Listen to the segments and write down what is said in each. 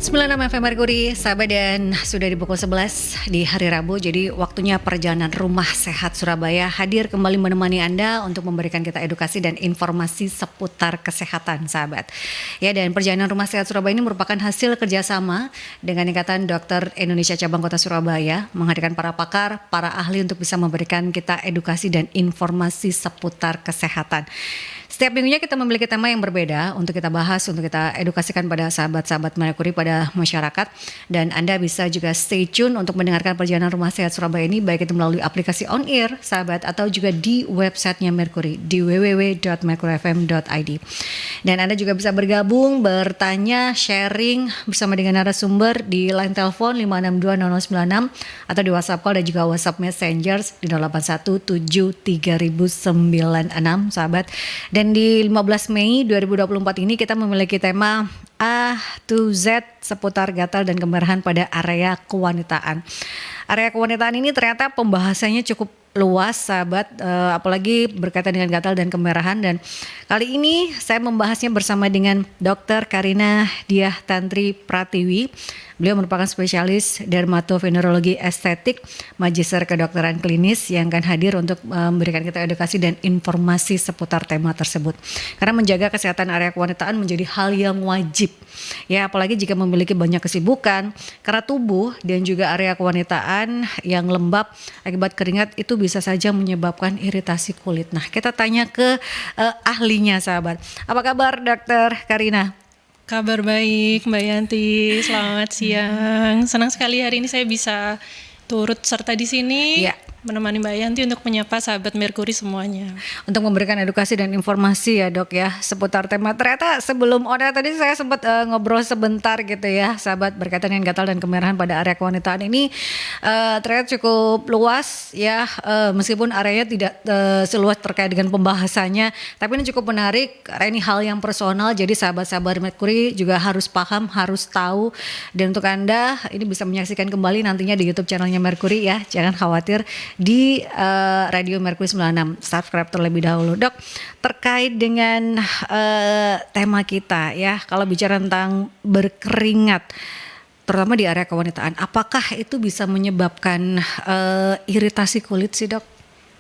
96 FM Merkuri, sahabat, dan sudah di pukul 11 di hari Rabu. Jadi waktunya perjalanan Rumah Sehat Surabaya hadir kembali menemani Anda untuk memberikan kita edukasi dan informasi seputar kesehatan, sahabat. Ya, dan perjalanan Rumah Sehat Surabaya ini merupakan hasil kerjasama dengan Ikatan Dokter Indonesia Cabang Kota Surabaya, menghadirkan para pakar, para ahli untuk bisa memberikan kita edukasi dan informasi seputar kesehatan. Setiap minggunya kita memiliki tema yang berbeda untuk kita bahas, untuk kita edukasikan pada sahabat-sahabat Merkuri, pada masyarakat. Dan Anda bisa juga stay tune untuk mendengarkan perjalanan Rumah Sehat Surabaya ini, baik itu melalui aplikasi on air, sahabat, atau juga di websitenya Merkuri di www.merkurifm.id. Dan Anda juga bisa bergabung, bertanya, sharing bersama dengan narasumber di line telepon 5620096 atau di WhatsApp call dan juga WhatsApp Messenger di 08173096, sahabat. Dan di 15 Mei 2024 ini kita memiliki tema A to Z seputar gatal dan kemerahan pada area kewanitaan. Area kewanitaan ini ternyata pembahasannya cukup luas, sahabat, apalagi berkaitan dengan gatal dan kemerahan. Dan kali ini saya membahasnya bersama dengan Dr. Karina Diah Tantri Pratiwi. Beliau merupakan spesialis dermatovenerologi estetik, magister kedokteran klinis yang akan hadir untuk memberikan kita edukasi dan informasi seputar tema tersebut. Karena menjaga kesehatan area kewanitaan menjadi hal yang wajib. Ya, apalagi jika memiliki banyak kesibukan, karena tubuh dan juga area kewanitaan yang lembab akibat keringat itu bisa saja menyebabkan iritasi kulit. Nah, kita tanya ke ahlinya, sahabat. Apa kabar, Dokter Karina? Kabar baik, Mbak Yanti. Selamat siang. Senang sekali hari ini saya bisa turut serta di sini. Ya. Menemani Mbak Yanti untuk menyapa sahabat Merkuri semuanya. Untuk memberikan edukasi dan informasi ya, Dok, ya, seputar tema. Ternyata sebelum tadi saya sempat ngobrol sebentar gitu ya, sahabat, berkaitan dengan gatal dan kemerahan pada area kewanitaan ini ternyata cukup luas ya, meskipun areanya tidak seluas terkait dengan pembahasannya, tapi ini cukup menarik karena ini hal yang personal. Jadi sahabat-sahabat Merkuri juga harus paham, harus tahu. Dan untuk Anda ini bisa menyaksikan kembali nantinya di YouTube channelnya Merkuri ya, jangan khawatir, di Radio Merkuri 96. Subscribe terlebih dahulu. Dok, terkait dengan tema kita ya, kalau bicara tentang berkeringat terutama di area kewanitaan, apakah itu bisa menyebabkan iritasi kulit sih, Dok?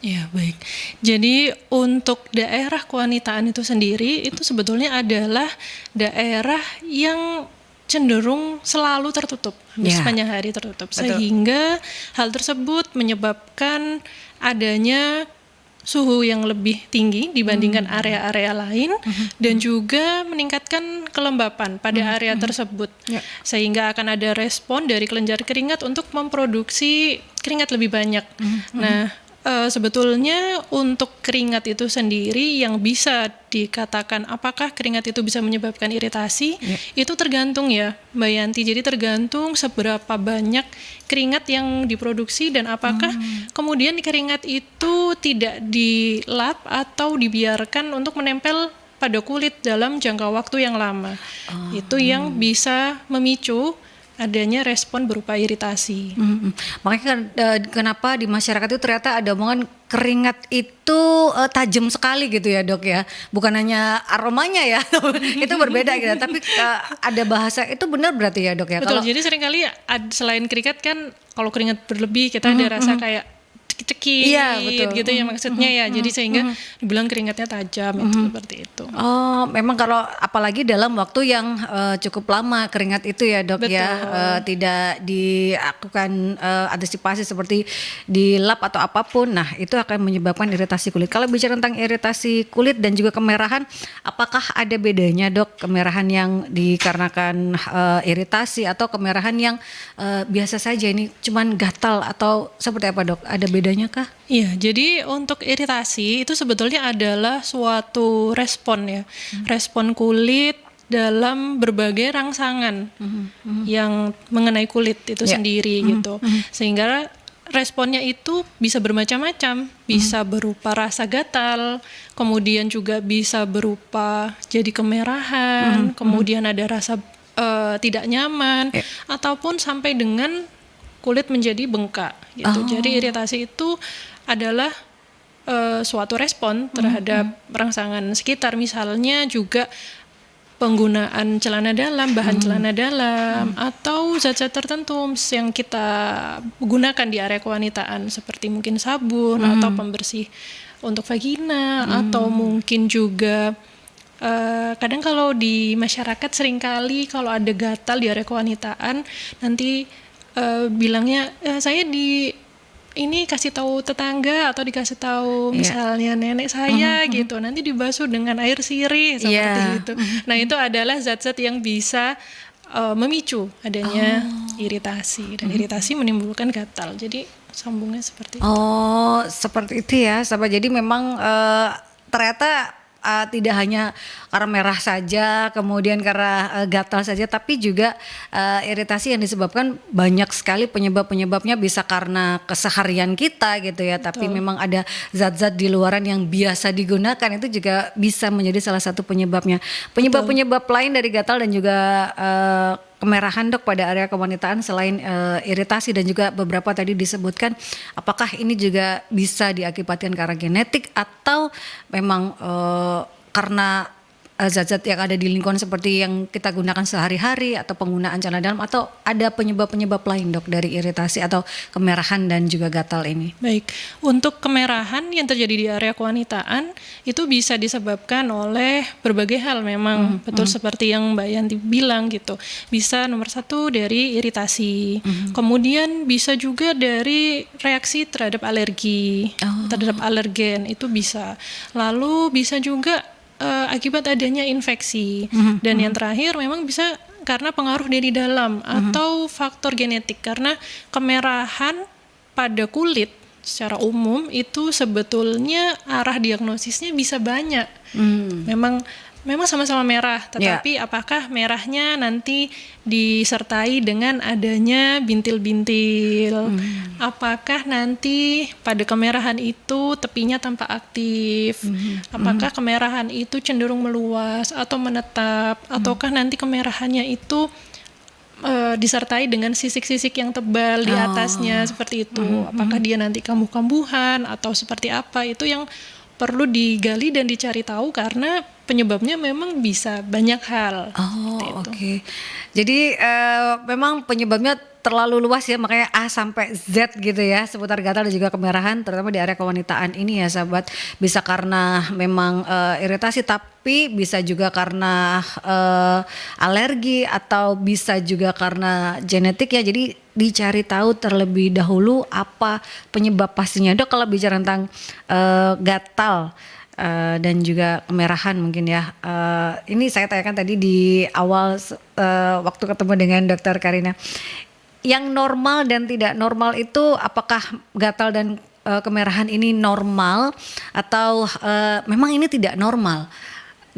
Ya, baik. Jadi untuk daerah kewanitaan itu sendiri itu sebetulnya adalah daerah yang cenderung selalu tertutup, sepanjang hari tertutup. Betul. Sehingga hal tersebut menyebabkan adanya suhu yang lebih tinggi dibandingkan area-area lain, dan juga meningkatkan kelembapan pada area tersebut. Sehingga akan ada respon dari kelenjar keringat untuk memproduksi keringat lebih banyak. Nah, sebetulnya untuk keringat itu sendiri yang bisa dikatakan apakah keringat itu bisa menyebabkan iritasi, itu tergantung ya, Mbak Yanti. Jadi tergantung seberapa banyak keringat yang diproduksi dan apakah kemudian keringat itu tidak dilap atau dibiarkan untuk menempel pada kulit dalam jangka waktu yang lama. Itu yang bisa memicu adanya respon berupa iritasi. Makanya kenapa di masyarakat itu ternyata ada omongan keringat itu tajam sekali gitu ya, Dok, ya. Bukan hanya aromanya ya, itu berbeda gitu. Tapi ada bahasa itu benar berarti ya, Dok, ya. Betul. Jadi seringkali selain keringat kan, kalau keringat berlebih kita ada rasa kayak cekit, iya, gitu ya maksudnya ya. Jadi sehingga dibilang keringatnya tajam, itu seperti itu. Oh, memang kalau apalagi dalam waktu yang cukup lama keringat itu ya, Dok. Betul. Ya, tidak dilakukan antisipasi seperti dilap atau apapun. Nah, itu akan menyebabkan iritasi kulit. Kalau bicara tentang iritasi kulit dan juga kemerahan, apakah ada bedanya, Dok, kemerahan yang dikarenakan iritasi atau kemerahan yang biasa saja ini cuman gatal, atau seperti apa, Dok? Ada bedanya kah? Iya, jadi untuk iritasi itu sebetulnya adalah suatu respon ya, respon kulit dalam berbagai rangsangan yang mengenai kulit itu sendiri gitu. Sehingga responnya itu bisa bermacam-macam, bisa berupa rasa gatal, kemudian juga bisa berupa jadi kemerahan, kemudian ada rasa tidak nyaman, ataupun sampai dengan kulit menjadi bengkak gitu. Jadi iritasi itu adalah suatu respon terhadap rangsangan sekitar. Misalnya juga penggunaan celana dalam, bahan celana dalam, atau zat-zat tertentu yang kita gunakan di area kewanitaan seperti mungkin sabun atau pembersih untuk vagina, atau mungkin juga kadang kalau di masyarakat seringkali kalau ada gatal di area kewanitaan nanti bilangnya saya ini kasih tahu tetangga atau dikasih tahu misalnya nenek saya gitu, nanti dibasuh dengan air sirih seperti itu. Nah itu adalah zat-zat yang bisa memicu adanya iritasi, dan iritasi menimbulkan gatal. Jadi sambungnya seperti itu. Oh, seperti itu ya, sahabat. Jadi memang ternyata tidak hanya karena merah saja, kemudian karena gatal saja, tapi juga iritasi yang disebabkan banyak sekali penyebab-penyebabnya, bisa karena keseharian kita gitu ya. Betul. Tapi memang ada zat-zat di luaran yang biasa digunakan, itu juga bisa menjadi salah satu penyebabnya. Penyebab-penyebab lain dari gatal dan juga kemerahan, Dok, pada area kewanitaan selain iritasi dan juga beberapa tadi disebutkan, apakah ini juga bisa diakibatkan karena genetik atau memang karena zat-zat yang ada di lingkungan seperti yang kita gunakan sehari-hari atau penggunaan celana dalam, atau ada penyebab-penyebab lain, Dok, dari iritasi atau kemerahan dan juga gatal ini? Baik, untuk kemerahan yang terjadi di area kewanitaan itu bisa disebabkan oleh berbagai hal memang, betul seperti yang Mbak Yanti bilang gitu. Bisa nomor satu dari iritasi, kemudian bisa juga dari reaksi terhadap alergi, terhadap alergen itu bisa. Lalu bisa juga akibat adanya infeksi, dan yang terakhir memang bisa karena pengaruh dari dalam atau faktor genetik, karena kemerahan pada kulit secara umum itu sebetulnya arah diagnosisnya bisa banyak. Memang sama-sama merah, tetapi apakah merahnya nanti disertai dengan adanya bintil-bintil? Apakah nanti pada kemerahan itu tepinya tampak aktif? Apakah kemerahan itu cenderung meluas atau menetap? Ataukah nanti kemerahannya itu disertai dengan sisik-sisik yang tebal di atasnya seperti itu? Apakah dia nanti kambuh-kambuhan atau seperti apa? Itu yang perlu digali dan dicari tahu, karena penyebabnya memang bisa banyak hal. Oke. Jadi memang penyebabnya terlalu luas ya, makanya A sampai Z gitu ya seputar gatal dan juga kemerahan, terutama di area kewanitaan ini ya, sahabat. Bisa karena memang iritasi, tapi bisa juga karena alergi, atau bisa juga karena genetik ya. Jadi dicari tahu terlebih dahulu apa penyebab pastinya, Dok, kalau bicara tentang gatal dan juga kemerahan mungkin ya. Ini saya tanyakan tadi di awal waktu ketemu dengan Dokter Karina. Yang normal dan tidak normal itu, apakah gatal dan kemerahan ini normal atau memang ini tidak normal?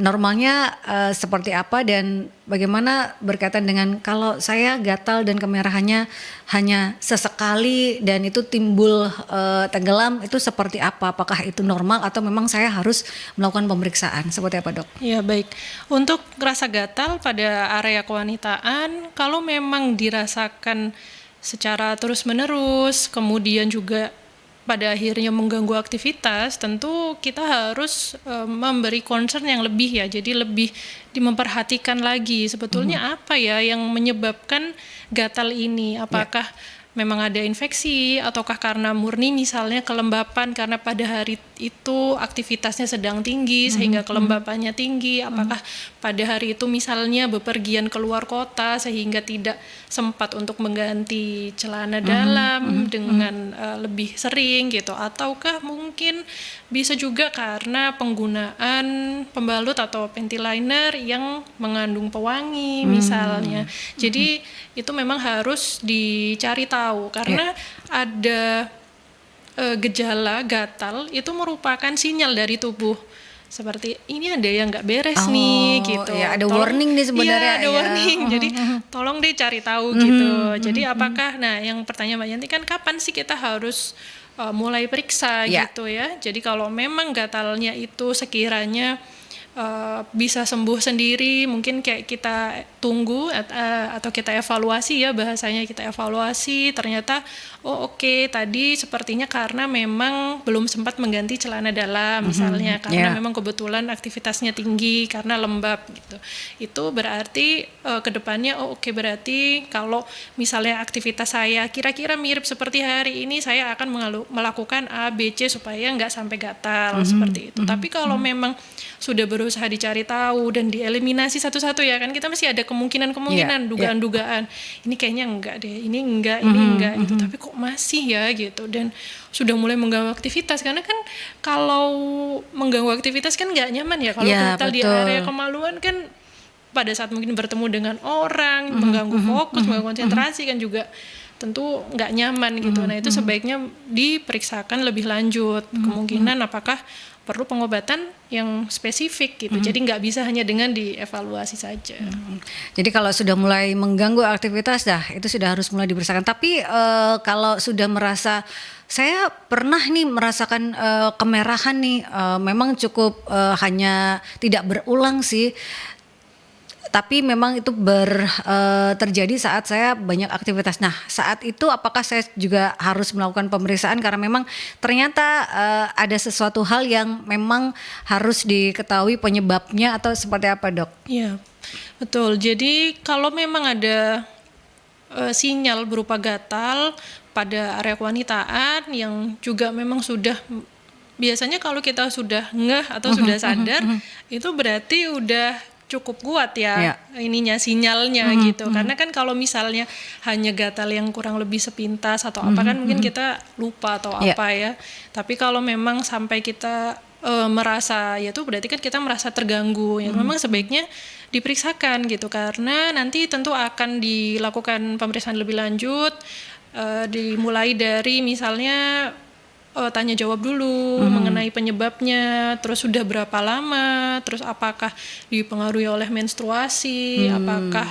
Normalnya seperti apa, dan bagaimana berkaitan dengan kalau saya gatal dan kemerahannya hanya sesekali dan itu timbul tenggelam, itu seperti apa? Apakah itu normal atau memang saya harus melakukan pemeriksaan? Seperti apa, Dok? Ya, baik. Untuk rasa gatal pada area kewanitaan, kalau memang dirasakan secara terus-menerus, kemudian juga pada akhirnya mengganggu aktivitas, tentu kita harus memberi concern yang lebih ya. Jadi lebih memperhatikan lagi sebetulnya apa ya yang menyebabkan gatal ini. Apakah memang ada infeksi, ataukah karena murni misalnya kelembapan karena pada hari itu aktivitasnya sedang tinggi sehingga kelembapannya tinggi. Apakah pada hari itu misalnya bepergian keluar kota sehingga tidak sempat untuk mengganti celana dalam dengan lebih sering gitu, ataukah mungkin bisa juga karena penggunaan pembalut atau panty liner yang mengandung pewangi misalnya. Jadi itu memang harus dicari tahu, karena ada gejala gatal itu merupakan sinyal dari tubuh, seperti ini ada yang nggak beres nih gitu. Ya, ada warning nih sebenarnya. Iya, ada warning. Jadi tolong deh cari tahu gitu. Jadi apakah, nah yang pertanyaan Mbak Yanti kan kapan sih kita harus mulai periksa gitu ya. Jadi kalau memang gatalnya itu sekiranya bisa sembuh sendiri, mungkin kayak kita tunggu atau kita evaluasi ya, bahasanya kita evaluasi, ternyata oke, tadi sepertinya karena memang belum sempat mengganti celana dalam misalnya, karena memang kebetulan aktivitasnya tinggi, karena lembab gitu. Itu berarti kedepannya berarti kalau misalnya aktivitas saya kira-kira mirip seperti hari ini, saya akan melakukan A, B, C supaya nggak sampai gatal seperti itu. Tapi kalau memang sudah berusaha dicari tahu dan dieliminasi satu-satu ya kan, kita masih ada kemungkinan-kemungkinan, dugaan-dugaan. Ini kayaknya enggak deh, ini enggak gitu. Tapi kok masih ya gitu, dan sudah mulai mengganggu aktivitas, karena kan kalau mengganggu aktivitas kan nggak nyaman ya, kalau gatal di area kemaluan kan pada saat mungkin bertemu dengan orang, mengganggu fokus, mengganggu konsentrasi kan juga tentu nggak nyaman gitu. Nah itu sebaiknya diperiksakan lebih lanjut, kemungkinan apakah perlu pengobatan yang spesifik gitu. Jadi nggak bisa hanya dengan dievaluasi saja. Jadi kalau sudah mulai mengganggu aktivitas itu sudah harus mulai diperiksakan. Tapi kalau sudah merasa, saya pernah nih merasakan kemerahan nih, memang cukup hanya tidak berulang sih. Tapi memang itu terjadi saat saya banyak aktivitas. Nah, saat itu apakah saya juga harus melakukan pemeriksaan karena memang ternyata ada sesuatu hal yang memang harus diketahui penyebabnya atau seperti apa, Dok? Iya, betul. Jadi kalau memang ada sinyal berupa gatal pada area kewanitaan yang juga memang sudah, biasanya kalau kita sudah ngeh atau sudah sadar, itu berarti udah cukup kuat ininya, sinyalnya gitu. Karena kan kalau misalnya hanya gatal yang kurang lebih sepintas atau apa kan mungkin kita lupa atau apa ya. Tapi kalau memang sampai kita merasa, ya itu berarti kan kita merasa terganggu. Ya memang sebaiknya diperiksakan gitu, karena nanti tentu akan dilakukan pemeriksaan lebih lanjut, dimulai dari misalnya tanya jawab dulu mengenai penyebabnya, terus sudah berapa lama, terus apakah dipengaruhi oleh menstruasi, apakah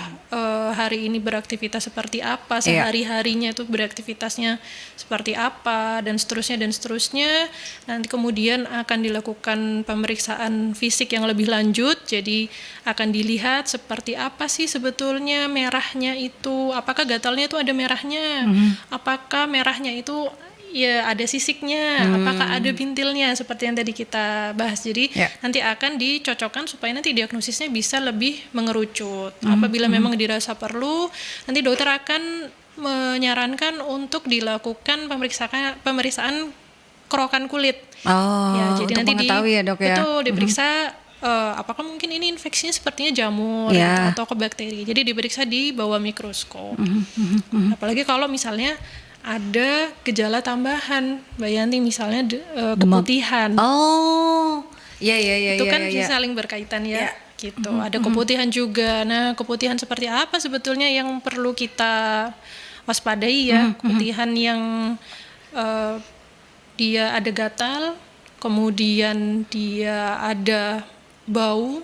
hari ini beraktivitas seperti apa, sehari-harinya itu beraktivitasnya seperti apa, dan seterusnya. Nanti kemudian akan dilakukan pemeriksaan fisik yang lebih lanjut, jadi akan dilihat seperti apa sih sebetulnya merahnya itu, apakah gatalnya itu ada merahnya, apakah merahnya itu ya ada sisiknya, apakah ada bintilnya seperti yang tadi kita bahas. Jadi nanti akan dicocokkan supaya nanti diagnosisnya bisa lebih mengerucut. Apabila memang dirasa perlu, nanti dokter akan menyarankan untuk dilakukan pemeriksaan kerokan kulit. untuk Jadi nanti mengetahui ya, Dok, ya. Betul, diperiksa apakah mungkin ini infeksinya sepertinya jamur atau ke bakteri. Jadi diperiksa di bawah mikroskop. Apalagi kalau misalnya ada gejala tambahan, Mbak Yanti, misalnya keputihan. Itu kan saling berkaitan gitu. Ada keputihan juga. Nah, keputihan seperti apa sebetulnya yang perlu kita waspadai ya? Keputihan yang dia ada gatal, kemudian dia ada bau,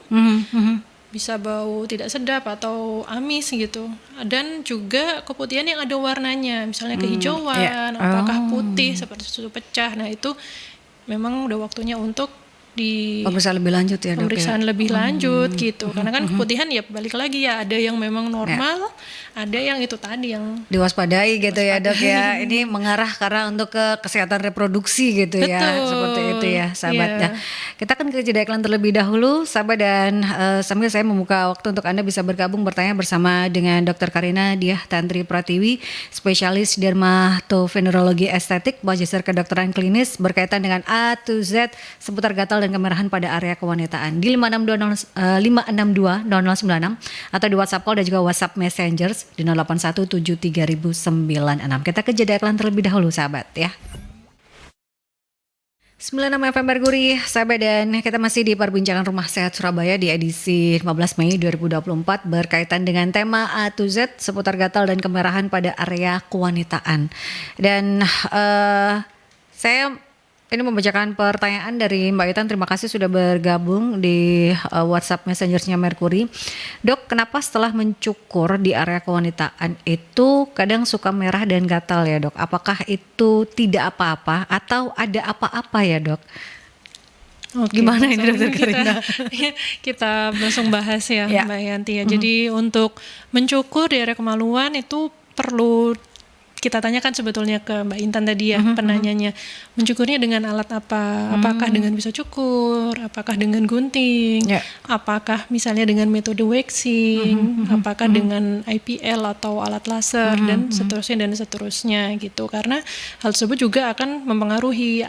bisa bau tidak sedap atau amis gitu, dan juga keputihan yang ada warnanya, misalnya kehijauan, apakah putih seperti susu pecah. Nah itu memang udah waktunya untuk pemeriksaan lebih lanjut ya, Dok. Pemeriksaan lebih lanjut gitu, karena kan keputihan ya balik lagi ya, ada yang memang normal, ada yang itu tadi yang diwaspadai gitu ya, Dok ya. Ini mengarah karena untuk ke kesehatan reproduksi gitu. Betul. Ya, seperti itu ya, sahabat. Nah, kita akan ke jeda iklan terlebih dahulu, sahabat, dan sambil saya membuka waktu untuk Anda bisa bergabung bertanya bersama dengan Dr. Karina Diah Tantri Pratiwi, spesialis dermatovenerologi estetik, magister kedokteran klinis berkaitan dengan A to Z seputar gatal dan kemerahan pada area kewanitaan di 562 0096 atau di WhatsApp call dan juga WhatsApp Messengers di 08173096. Kita ke jeda iklan terlebih dahulu, sahabat ya. 96 FM Merkuri, sahabat, dan kita masih di perbincangan Rumah Sehat Surabaya di edisi 15 Mei 2024 berkaitan dengan tema A to Z seputar gatal dan kemerahan pada area kewanitaan. Dan saya ini membacakan pertanyaan dari Mbak Yutan. Terima kasih sudah bergabung di WhatsApp Messengersnya Merkuri. Dok, kenapa setelah mencukur di area kewanitaan itu kadang suka merah dan gatal ya, Dok? Apakah itu tidak apa-apa atau ada apa-apa ya, Dok? Oke, Gimana ini langsung Dokter Karina? kita langsung bahas ya, Ya. Mbak Yanti ya. Jadi untuk mencukur di area kemaluan itu perlu kita tanyakan sebetulnya ke Mbak Intan tadi ya, penanyanya. Mencukurnya dengan alat apa? Apakah dengan pisau cukur? Apakah dengan gunting? Ya. Apakah misalnya dengan metode waxing? Apakah dengan IPL atau alat laser dan seterusnya gitu. Karena hal tersebut juga akan mempengaruhi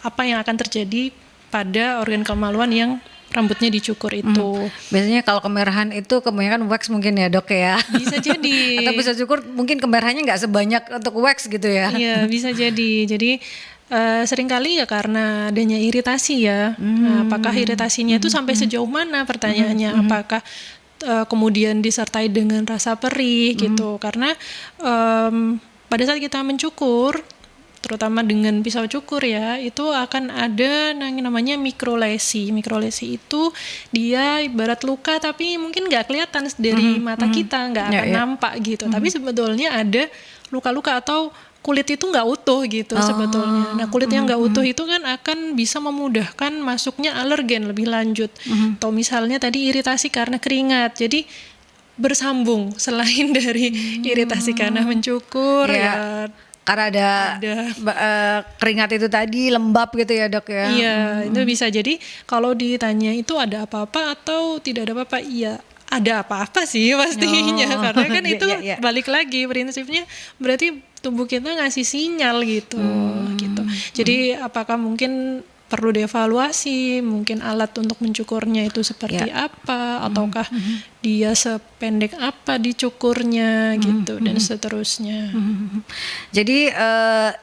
apa yang akan terjadi pada organ kemaluan yang rambutnya dicukur itu. Biasanya kalau kemerahan itu kebanyakan wax mungkin ya Dok ya. Bisa jadi. Atau bisa cukur mungkin kemerahannya nggak sebanyak untuk wax gitu ya. Iya, bisa jadi. Jadi seringkali ya karena adanya iritasi ya. Nah, apakah iritasinya itu sampai sejauh mana pertanyaannya? Apakah kemudian disertai dengan rasa perih gitu? Karena pada saat kita mencukur, terutama dengan pisau cukur ya, itu akan ada namanya mikrolesi. Mikrolesi itu dia ibarat luka tapi mungkin nggak kelihatan dari mata kita, nggak akan nampak gitu. Tapi sebetulnya ada luka-luka atau kulit itu nggak utuh gitu sebetulnya. Nah kulit yang nggak utuh itu kan akan bisa memudahkan masuknya alergen lebih lanjut. Atau misalnya tadi iritasi karena keringat. Jadi bersambung selain dari iritasi karena mencukur ya. Karena ada. Keringat itu tadi lembab gitu ya Dok ya. Iya, itu bisa jadi kalau ditanya itu ada apa-apa atau tidak ada apa-apa, iya ada apa-apa sih pastinya. Karena kan itu balik lagi prinsipnya berarti tubuh kita ngasih sinyal gitu. Jadi apakah mungkin perlu dievaluasi, mungkin alat untuk mencukurnya itu seperti apa, ataukah dia sependek apa dicukurnya gitu dan seterusnya. Jadi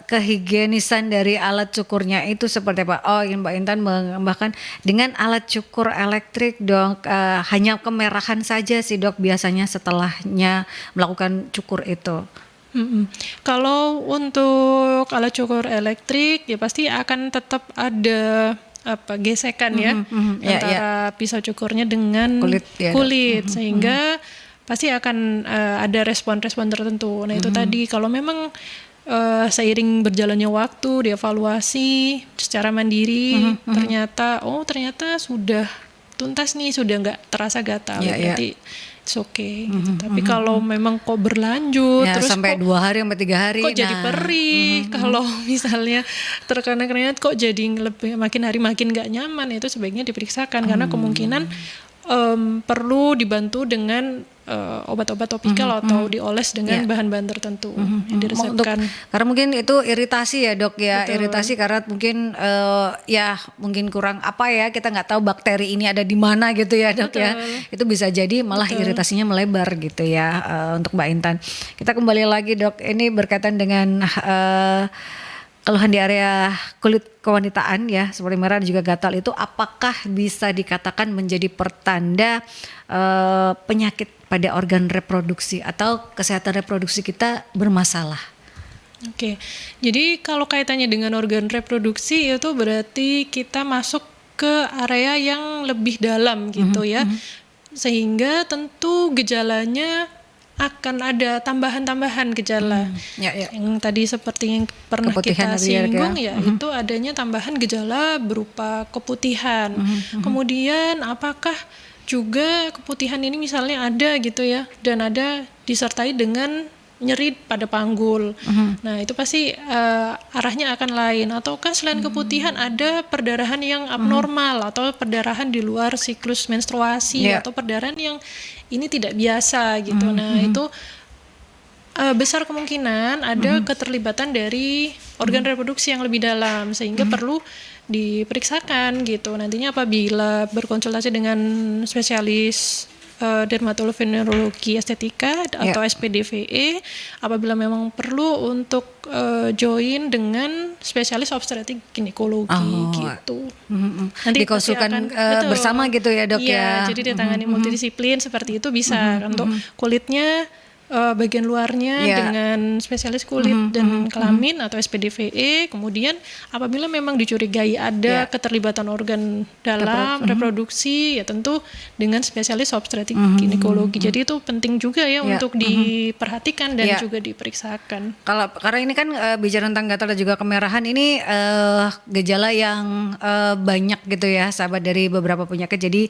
kehigienisan dari alat cukurnya itu seperti apa? Oh, Mbak Intan menambahkan dengan alat cukur elektrik Dok, hanya kemerahan saja sih Dok biasanya setelahnya melakukan cukur itu. Kalau untuk alat cukur elektrik ya pasti akan tetap ada gesekan ya antara pisau cukurnya dengan kulit sehingga pasti akan ada respon-respon tertentu. Nah itu tadi kalau memang seiring berjalannya waktu dievaluasi secara mandiri ternyata sudah tuntas nih, sudah nggak terasa gatal berarti it's okay gitu. Tapi kalau memang kok berlanjut terus sampai 2 hari sampai 3 hari kok jadi perih, kalau misalnya terkena keringat kok jadi lebih makin hari makin nggak nyaman, itu sebaiknya diperiksakan karena kemungkinan perlu dibantu dengan obat-obat topikal atau dioles dengan bahan-bahan tertentu yang diresepkan. Karena mungkin itu iritasi ya Dok ya. Betul. Iritasi karena mungkin mungkin kurang apa ya, kita nggak tahu bakteri ini ada di mana gitu ya Dok ya. Itu bisa jadi malah iritasinya melebar gitu ya untuk Mbak Intan. Kita kembali lagi Dok, ini berkaitan dengan keluhan di area kulit kewanitaan ya seperti merah dan juga gatal, itu apakah bisa dikatakan menjadi pertanda penyakit pada organ reproduksi atau kesehatan reproduksi kita bermasalah? Oke, jadi kalau kaitannya dengan organ reproduksi itu berarti kita masuk ke area yang lebih dalam gitu ya, sehingga tentu gejalanya akan ada tambahan-tambahan gejala yang tadi seperti yang pernah keputihan kita singgung ya, itu adanya tambahan gejala berupa keputihan. Kemudian apakah juga keputihan ini misalnya ada gitu ya dan ada disertai dengan nyeri pada panggul. Nah itu pasti arahnya akan lain. Ataukah selain keputihan ada perdarahan yang abnormal atau perdarahan di luar siklus menstruasi atau perdarahan yang ini tidak biasa gitu. Nah itu besar kemungkinan ada keterlibatan dari organ reproduksi yang lebih dalam sehingga perlu diperiksakan gitu. Nantinya apabila berkonsultasi dengan spesialis dermatologi estetika atau SPDVE, apabila memang perlu untuk join dengan spesialis obstetrik ginekologi gitu. Nanti dikonsulkan bersama gitu ya Dok ya. Jadi ditangani multidisiplin seperti itu bisa untuk kulitnya bagian luarnya dengan spesialis kulit dan kelamin atau SPDVE. Kemudian apabila memang dicurigai ada keterlibatan organ dalam reproduksi, ya tentu dengan spesialis obstetrik ginekologi. Jadi itu penting juga ya untuk diperhatikan dan juga diperiksakan. Karena ini kan bicara tentang gatal dan juga kemerahan ini gejala yang banyak gitu ya sahabat dari beberapa penyakit. Jadi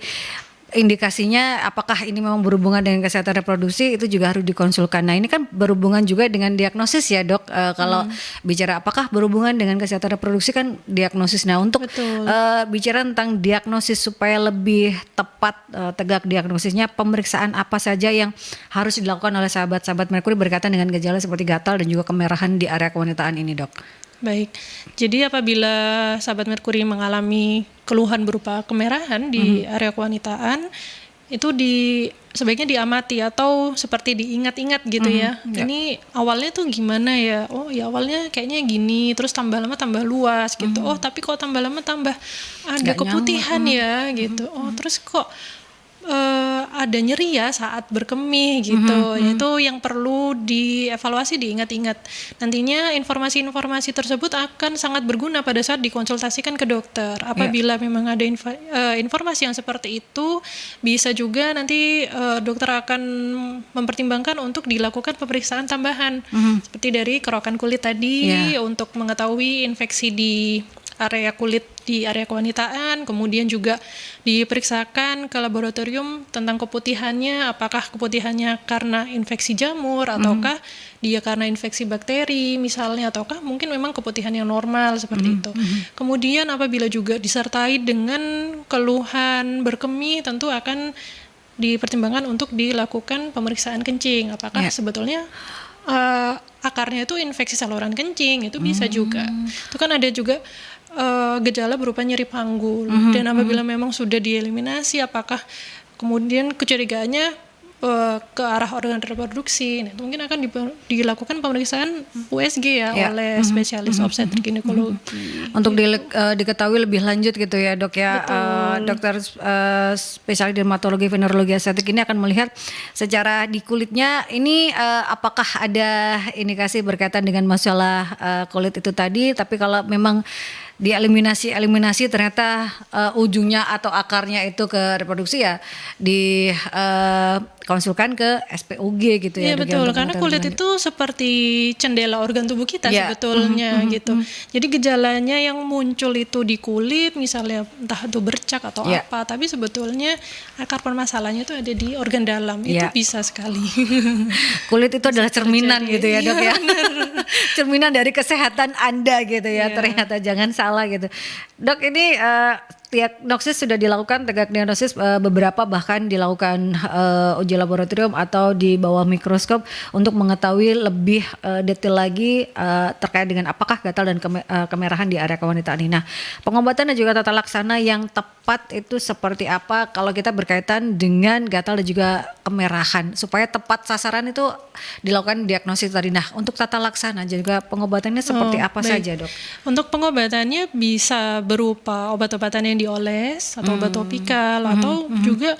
indikasinya apakah ini memang berhubungan dengan kesehatan reproduksi itu juga harus dikonsulkan. Nah ini kan berhubungan juga dengan diagnosis ya dok. Kalau bicara apakah berhubungan dengan kesehatan reproduksi kan diagnosis. Nah untuk bicara tentang diagnosis supaya lebih tepat tegak diagnosisnya, pemeriksaan apa saja yang harus dilakukan oleh sahabat-sahabat Merkuri berkaitan dengan gejala seperti gatal dan juga kemerahan di area kewanitaan ini dok? Baik, jadi apabila sahabat Merkuri mengalami keluhan berupa kemerahan di area kewanitaan, itu sebaiknya diamati atau seperti diingat-ingat gitu ya. Ini awalnya tuh gimana ya? Oh ya awalnya kayaknya gini, terus tambah lama tambah luas gitu. Oh tapi kok tambah lama tambah ada keputihan ya gitu. Oh terus kok ada nyeri ya saat berkemih gitu. Itu yang perlu dievaluasi, diingat-ingat. Nantinya informasi-informasi tersebut akan sangat berguna pada saat dikonsultasikan ke dokter. Apabila memang ada informasi yang seperti itu, bisa juga nanti dokter akan mempertimbangkan untuk dilakukan pemeriksaan tambahan seperti dari kerokan kulit tadi untuk mengetahui infeksi di area kulit di area kewanitaan, kemudian juga diperiksakan ke laboratorium tentang keputihannya, apakah keputihannya karena infeksi jamur ataukah dia karena infeksi bakteri misalnya, ataukah mungkin memang keputihan yang normal seperti itu. Kemudian apabila juga disertai dengan keluhan berkemih, tentu akan dipertimbangkan untuk dilakukan pemeriksaan kencing, apakah sebetulnya akarnya itu infeksi saluran kencing, itu bisa juga. Itu kan ada juga gejala berupa nyeri panggul dan apabila memang sudah dieliminasi, apakah kemudian kecurigaannya ke arah organ reproduksi, nah, itu mungkin akan dilakukan pemeriksaan USG oleh spesialis obstetrik ginekologi. Untuk diketahui lebih lanjut gitu ya dok ya, dokter spesialis dermatologi venerologi estetik ini akan melihat secara di kulitnya ini apakah ada indikasi berkaitan dengan masalah kulit itu tadi, tapi kalau memang dieliminasi ternyata ujungnya atau akarnya itu ke reproduksi ya konsulkan ke SPOG gitu ya. Iya betul, karena kulit itu seperti jendela organ tubuh kita sebetulnya gitu. Jadi gejalanya yang muncul itu di kulit, misalnya entah itu bercak atau apa, tapi sebetulnya akar permasalahannya itu ada di organ dalam. Itu bisa sekali. Kulit itu adalah cerminan gitu ya dok ya. Cerminan dari kesehatan Anda gitu ya. Ternyata jangan salah gitu. Dok ini diagnosis sudah dilakukan, tegak diagnosis beberapa bahkan dilakukan uji laboratorium atau di bawah mikroskop untuk mengetahui lebih detail lagi terkait dengan apakah gatal dan kemerahan di area kewanitaan ini. Nah, pengobatan dan juga tata laksana yang tepat itu seperti apa kalau kita berkaitan dengan gatal dan juga kemerahan supaya tepat sasaran itu dilakukan diagnosis tadi. Nah, untuk tata laksana juga pengobatannya seperti apa saja dok? Untuk pengobatannya bisa berupa obat-obatan yang dioles atau obat topikal atau juga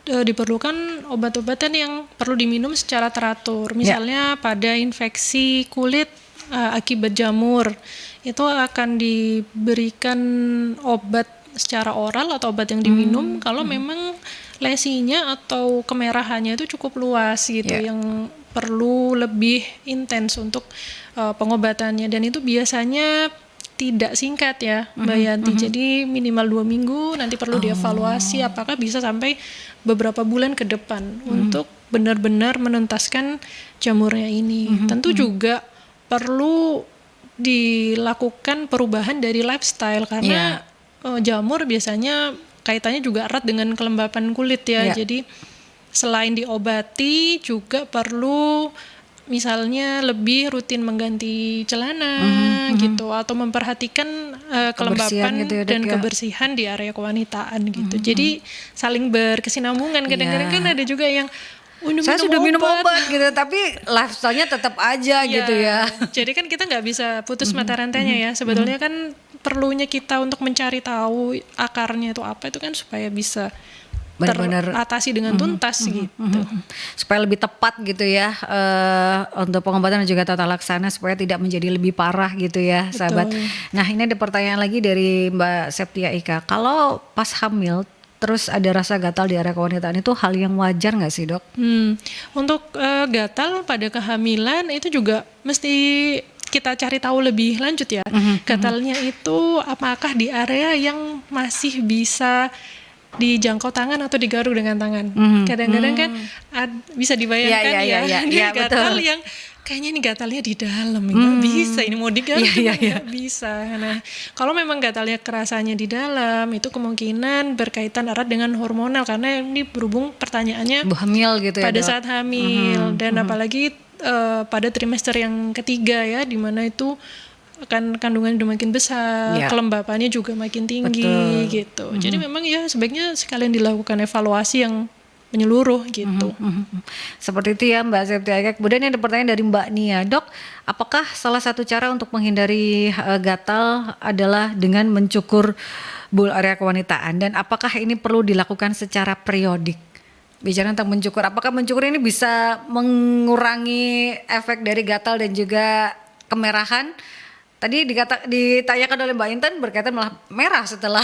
diperlukan obat-obatan yang perlu diminum secara teratur. Misalnya pada infeksi kulit akibat jamur itu akan diberikan obat secara oral atau obat yang diminum kalau memang lesinya atau kemerahannya itu cukup luas gitu yang perlu lebih intens untuk pengobatannya, dan itu biasanya tidak singkat ya Mbak Yanti. Jadi minimal 2 minggu, nanti perlu dievaluasi apakah bisa sampai beberapa bulan ke depan untuk benar-benar menuntaskan jamurnya ini. Tentu juga perlu dilakukan perubahan dari lifestyle karena jamur biasanya kaitannya juga erat dengan kelembapan kulit ya. Jadi selain diobati juga perlu misalnya lebih rutin mengganti celana gitu, atau memperhatikan kelembapan gitu ya, dan kebersihan di area kewanitaan gitu. Jadi saling berkesinambungan. Kadang-kadang kan ada juga yang saya sudah minum obat gitu, tapi lifestyle-nya tetap aja gitu ya. Jadi kan kita nggak bisa putus mata rantainya ya. Sebetulnya kan perlunya kita untuk mencari tahu akarnya itu apa, itu kan supaya bisa benar-benar teratasi dengan tuntas gitu. supaya lebih tepat gitu ya untuk pengobatan dan juga tata laksana supaya tidak menjadi lebih parah gitu ya sahabat. Nah ini ada pertanyaan lagi dari Mbak Septia Ika. Kalau pas hamil terus ada rasa gatal di area kewanitaan itu hal yang wajar nggak sih dok? Untuk gatal pada kehamilan itu juga mesti kita cari tahu lebih lanjut ya. Gatalnya itu apakah di area yang masih bisa dijangkau tangan atau digaruk dengan tangan. Kadang-kadang kan bisa dibayangkan dia gatal yang kayaknya ini gatalnya di dalam, nggak bisa ini mau digaruk nggak bisa. Nah kalau memang gatalnya kerasanya di dalam itu kemungkinan berkaitan erat dengan hormonal karena ini berhubung pertanyaannya hamil gitu ya pada dok? saat hamil dan apalagi pada trimester yang ketiga ya, di mana itu kan kandungan udah makin besar, kelembapannya juga makin tinggi gitu. Jadi memang ya sebaiknya sekalian dilakukan evaluasi yang menyeluruh gitu. Seperti itu ya Mbak Septia Ika. Kemudian ada pertanyaan dari Mbak Nia, dok, apakah salah satu cara untuk menghindari gatal adalah dengan mencukur bul area kewanitaan dan apakah ini perlu dilakukan secara periodik? Bicara tentang mencukur, apakah mencukur ini bisa mengurangi efek dari gatal dan juga kemerahan? Tadi ditanyakan oleh Mbak Intan berkaitan malah merah setelah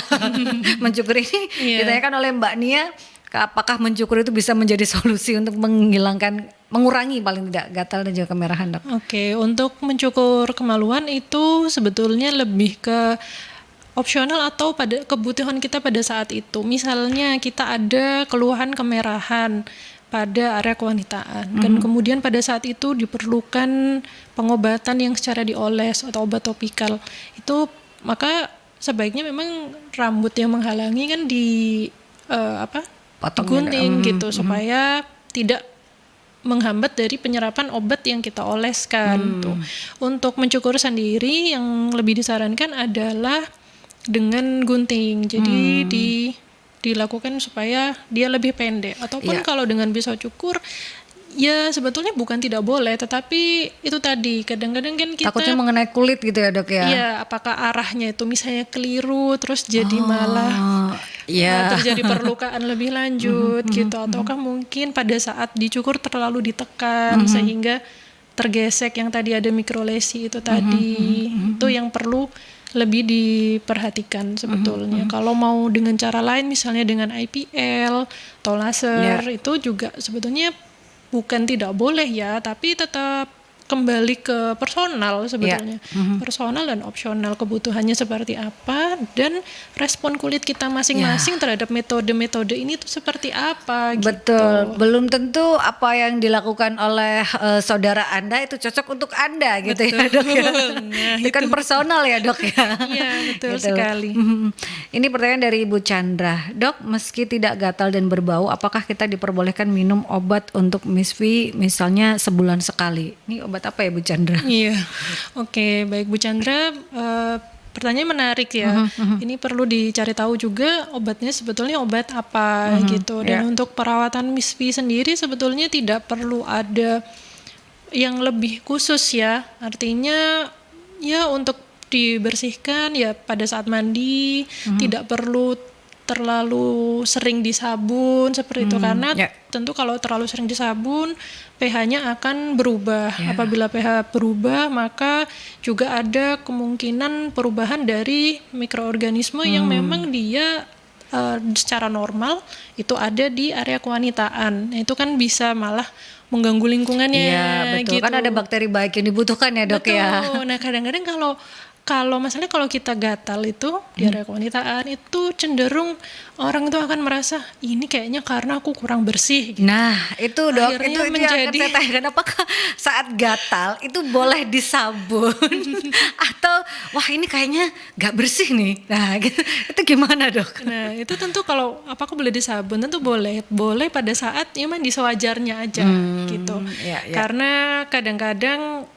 mencukur ini. Ditanyakan oleh Mbak Nia, apakah mencukur itu bisa menjadi solusi untuk mengurangi paling tidak gatal dan juga kemerahan dok? Oke, untuk mencukur kemaluan itu sebetulnya lebih ke opsional atau pada kebutuhan kita pada saat itu. Misalnya kita ada keluhan kemerahan pada area kewanitaan dan kemudian pada saat itu diperlukan pengobatan yang secara dioles atau obat topikal itu, maka sebaiknya memang rambut yang menghalangi kan digunting gitu supaya tidak menghambat dari penyerapan obat yang kita oleskan tuh. Untuk mencukur sendiri yang lebih disarankan adalah dengan gunting, jadi dilakukan supaya dia lebih pendek. Ataupun kalau dengan pisau cukur, ya sebetulnya bukan tidak boleh, tetapi itu tadi kadang-kadang kan kita takutnya mengenai kulit gitu ya dok ya? Iya, apakah arahnya itu misalnya keliru, terus jadi malah terjadi perlukaan lebih lanjut gitu, ataukah mungkin pada saat dicukur terlalu ditekan sehingga tergesek yang tadi ada mikrolesi itu tadi, itu yang perlu lebih diperhatikan sebetulnya. Kalau mau dengan cara lain misalnya dengan IPL atau laser itu juga sebetulnya bukan tidak boleh ya, tapi tetap kembali ke personal sebetulnya. Personal dan opsional, kebutuhannya seperti apa dan respon kulit kita masing-masing terhadap metode-metode ini tuh seperti apa gitu. Betul, belum tentu apa yang dilakukan oleh saudara Anda itu cocok untuk Anda gitu ya dok ya. Nah, itu kan personal ya dok ya. Iya betul sekali. Ini pertanyaan dari Ibu Chandra, dok, meski tidak gatal dan berbau, apakah kita diperbolehkan minum obat untuk MIS-V misalnya sebulan sekali? Ini obat apa ya Bu Chandra? Iya, oke, baik Bu Chandra. Pertanyaan menarik ya. Ini perlu dicari tahu juga obatnya sebetulnya obat apa gitu. Dan untuk perawatan MIS-V sendiri sebetulnya tidak perlu ada yang lebih khusus ya. Artinya ya untuk dibersihkan ya pada saat mandi, tidak perlu terlalu sering disabun seperti itu karena tentu kalau terlalu sering disabun pH-nya akan berubah. Apabila pH berubah maka juga ada kemungkinan perubahan dari mikroorganisme yang memang dia secara normal itu ada di area kewanitaan. Itu kan bisa malah mengganggu lingkungannya. Iya betul, gitu. Kan ada bakteri baik yang dibutuhkan ya dok ya. Nah kadang-kadang kalau masalahnya kalau kita gatal itu di area kewanitaan itu cenderung orang itu akan merasa ini kayaknya karena aku kurang bersih gitu. Nah itu dok, Akhirnya itu yang akan saya tanyakan, apakah saat gatal itu boleh disabun atau wah ini kayaknya gak bersih nih, nah gitu, itu gimana dok? Nah itu tentu kalau apakah boleh disabun, tentu boleh pada saat ya mandi sewajarnya aja gitu. Karena kadang-kadang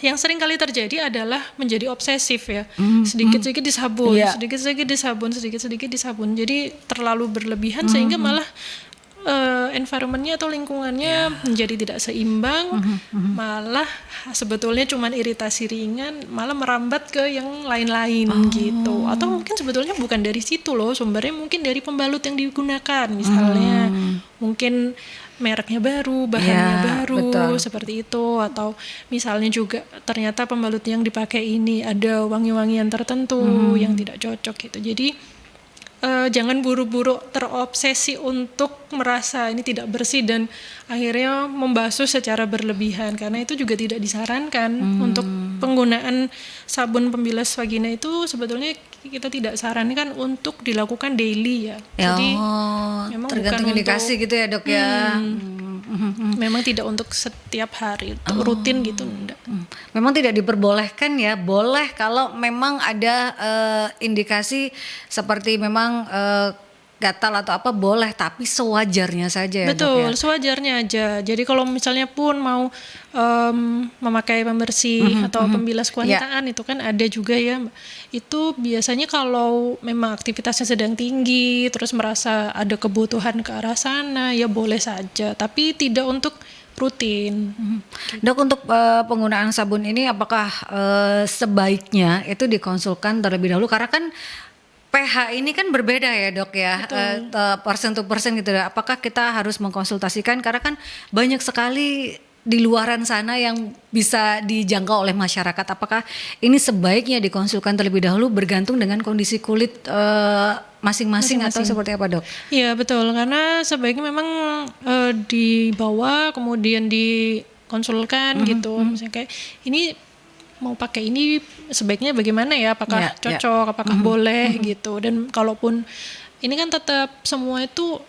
yang sering kali terjadi adalah menjadi obsesif ya, sedikit-sedikit disabun, sedikit-sedikit disabun, sedikit-sedikit disabun, jadi terlalu berlebihan sehingga malah environmentnya atau lingkungannya menjadi tidak seimbang, malah sebetulnya cuma iritasi ringan, malah merambat ke yang lain-lain gitu. Atau mungkin sebetulnya bukan dari situ loh, sumbernya mungkin dari pembalut yang digunakan, misalnya mungkin mereknya baru, bahannya baru, betul. seperti itu. Atau misalnya juga ternyata pembalut yang dipakai ini ada wangi-wangian tertentu yang tidak cocok gitu. Jadi jangan buru-buru terobsesi untuk merasa ini tidak bersih dan akhirnya membasuh secara berlebihan, karena itu juga tidak disarankan. Untuk penggunaan sabun pembilas vagina itu sebetulnya kita tidak sarankan untuk dilakukan daily ya. Jadi memang tergantung bukan indikasi gitu ya dok ya. memang tidak untuk setiap hari, rutin gitu enggak. Memang tidak diperbolehkan ya, boleh kalau memang ada indikasi seperti memang gatal atau apa boleh, tapi sewajarnya saja ya dok ya. Betul, sewajarnya aja. Jadi kalau misalnya pun mau memakai pembersih atau pembilas kewanitaan itu kan ada juga ya. Itu biasanya kalau memang aktivitasnya sedang tinggi, terus merasa ada kebutuhan ke arah sana, ya boleh saja. Tapi tidak untuk rutin. Dok, untuk penggunaan sabun ini apakah sebaiknya itu dikonsulkan terlebih dahulu, karena kan pH ini kan berbeda ya dok ya, persen to persen gitu ya. Apakah kita harus mengkonsultasikan, karena kan banyak sekali di luaran sana yang bisa dijangkau oleh masyarakat. Apakah ini sebaiknya dikonsulkan terlebih dahulu bergantung dengan kondisi kulit masing-masing atau seperti apa dok? Iya betul, karena sebaiknya memang dibawa kemudian dikonsulkan gitu. Misalnya kayak ini mau pakai ini sebaiknya bagaimana ya, apakah cocok, apakah boleh gitu. Dan kalaupun ini kan tetap semua itu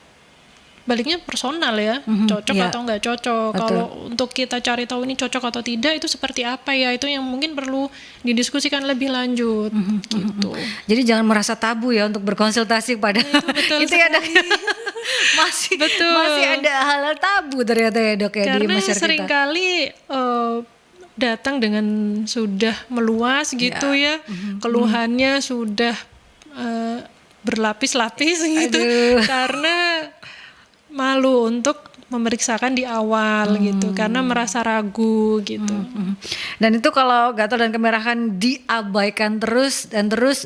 baliknya personal ya, cocok atau nggak cocok. Kalau untuk kita cari tahu ini cocok atau tidak itu seperti apa ya, itu yang mungkin perlu didiskusikan lebih lanjut gitu. Jadi jangan merasa tabu ya untuk berkonsultasi pada itu ya dok. masih ada hal tabu ternyata ya dok ya. Karena di masyarakat kita. Seringkali datang dengan sudah meluas gitu ya, keluhannya sudah berlapis-lapis gitu. Karena malu untuk memeriksakan di awal gitu, karena merasa ragu gitu. Dan itu kalau gatal dan kemerahan diabaikan terus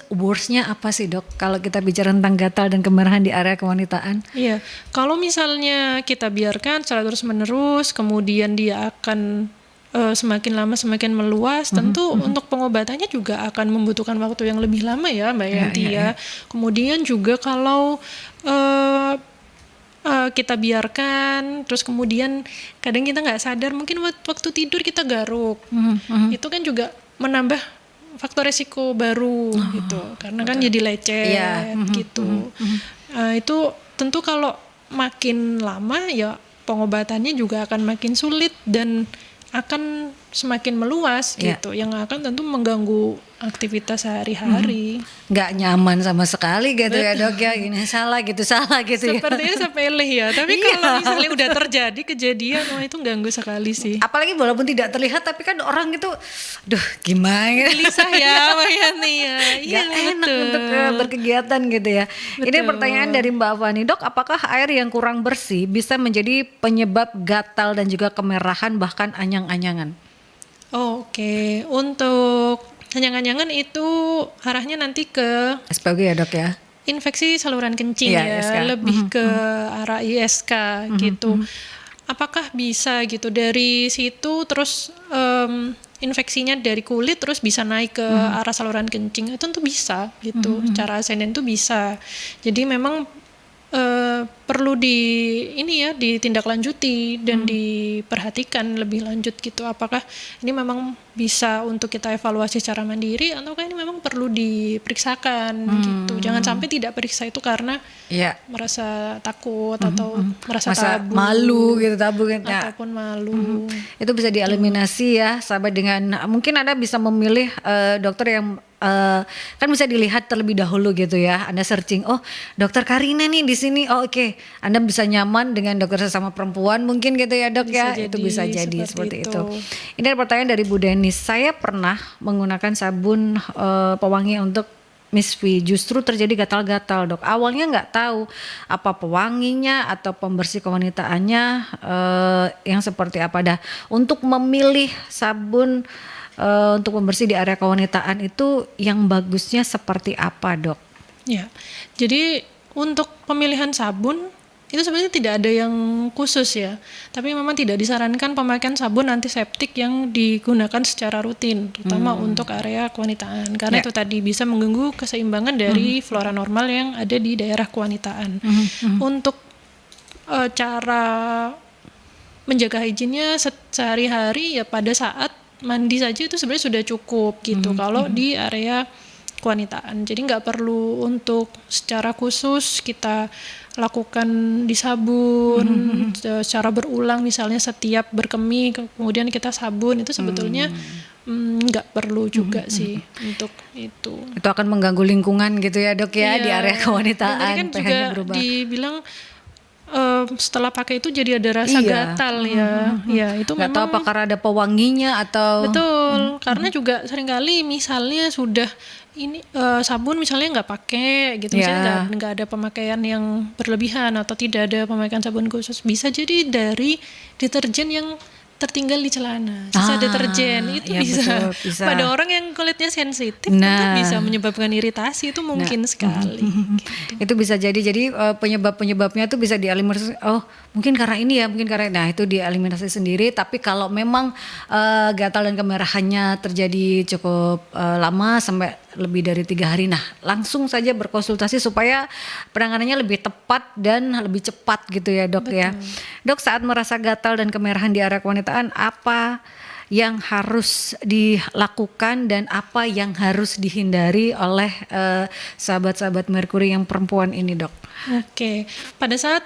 worstnya apa sih dok? Kalau kita bicara tentang gatal dan kemerahan di area kewanitaan? Iya, kalau misalnya kita biarkan secara terus menerus, kemudian dia akan semakin lama semakin meluas, tentu untuk pengobatannya juga akan membutuhkan waktu yang lebih lama ya Mbak Yanti ya. Kemudian juga kalau kita biarkan, terus kemudian kadang kita nggak sadar, mungkin waktu tidur kita garuk, itu kan juga menambah faktor resiko baru gitu, karena kan jadi lecet gitu. Itu tentu kalau makin lama ya pengobatannya juga akan makin sulit dan akan semakin meluas gitu, yang akan tentu mengganggu aktivitas sehari-hari. Nggak nyaman sama sekali gitu ya dok ya, gini salah gitu ya. Sepertinya sepele ya, tapi kalau misalnya udah terjadi kejadian, wah itu ganggu sekali sih. Apalagi walaupun tidak terlihat, tapi kan orang itu, duh gimana? Gelisah ya Mbak Yani ya. Iya enak untuk berkegiatan gitu ya. Ini pertanyaan dari Mbak Fani, dok, apakah air yang kurang bersih bisa menjadi penyebab gatal dan juga kemerahan bahkan anyang-anyangan? Oke, untuk anyang-anyangan itu arahnya nanti ke SPOG ya dok ya? Infeksi saluran kencing ya, ISK. Lebih ke arah ISK gitu. Apakah bisa gitu dari situ terus infeksinya dari kulit terus bisa naik ke arah saluran kencing? Itu tentu bisa gitu, secara ascendant itu bisa. Jadi memang perlu ditindaklanjuti dan diperhatikan lebih lanjut gitu, apakah ini memang bisa untuk kita evaluasi secara mandiri ataukah ini memang perlu diperiksakan gitu. Jangan sampai tidak periksa itu karena merasa takut atau merasa tabu, malu gitu, ataupun malu. Itu bisa dieliminasi ya, sahabat, dengan mungkin Anda bisa memilih dokter yang kan bisa dilihat terlebih dahulu gitu ya. Anda searching, oh dokter Karina nih di sini, oh oke. Anda bisa nyaman dengan dokter sesama perempuan mungkin gitu ya dok ya. Itu bisa jadi seperti itu. Ini ada pertanyaan dari Bu Denis. Saya pernah menggunakan sabun pewangi untuk Miss V, justru terjadi gatal-gatal dok. Awalnya nggak tahu apa pewanginya atau pembersih kewanitaannya yang seperti apa. Dah untuk memilih sabun untuk pembersih di area kewanitaan itu yang bagusnya seperti apa dok? Ya, jadi untuk pemilihan sabun itu sebenarnya tidak ada yang khusus ya, tapi memang tidak disarankan pemakaian sabun antiseptik yang digunakan secara rutin, terutama untuk area kewanitaan, karena itu tadi bisa mengganggu keseimbangan dari flora normal yang ada di daerah kewanitaan. Untuk cara menjaga hygiene-nya sehari-hari ya pada saat mandi saja itu sebenarnya sudah cukup gitu kalau di area kewanitaan. Jadi nggak perlu untuk secara khusus kita lakukan di sabun secara berulang, misalnya setiap berkemih kemudian kita sabun, itu sebetulnya nggak perlu juga sih untuk itu. Itu akan mengganggu lingkungan gitu ya dok ya, di area kewanitaan. Dan kan juga berubah. dibilang setelah pakai itu jadi ada rasa gatal ya. Ya itu nggak memang tahu apa karena ada pewanginya atau betul, karena juga seringkali misalnya sudah ini sabun misalnya nggak pakai gitu, misalnya nggak ada pemakaian yang berlebihan atau tidak ada pemakaian sabun khusus, bisa jadi dari deterjen yang tertinggal di celana, sisa deterjen itu bisa. Pada orang yang kulitnya sensitif tentu bisa menyebabkan iritasi, itu mungkin sekali. Gitu. Itu bisa jadi penyebabnya tuh bisa dieliminasi. Oh mungkin karena ini ya, mungkin karena itu dieliminasi sendiri. Tapi kalau memang gatal dan kemerahannya terjadi cukup lama sampai lebih dari 3 hari, nah langsung saja berkonsultasi supaya penanganannya lebih tepat dan lebih cepat gitu ya dok. Betul. Ya dok, saat merasa gatal dan kemerahan di area kewanitaan, apa yang harus dilakukan dan apa yang harus dihindari oleh sahabat-sahabat Merkuri yang perempuan ini dok? Oke, pada saat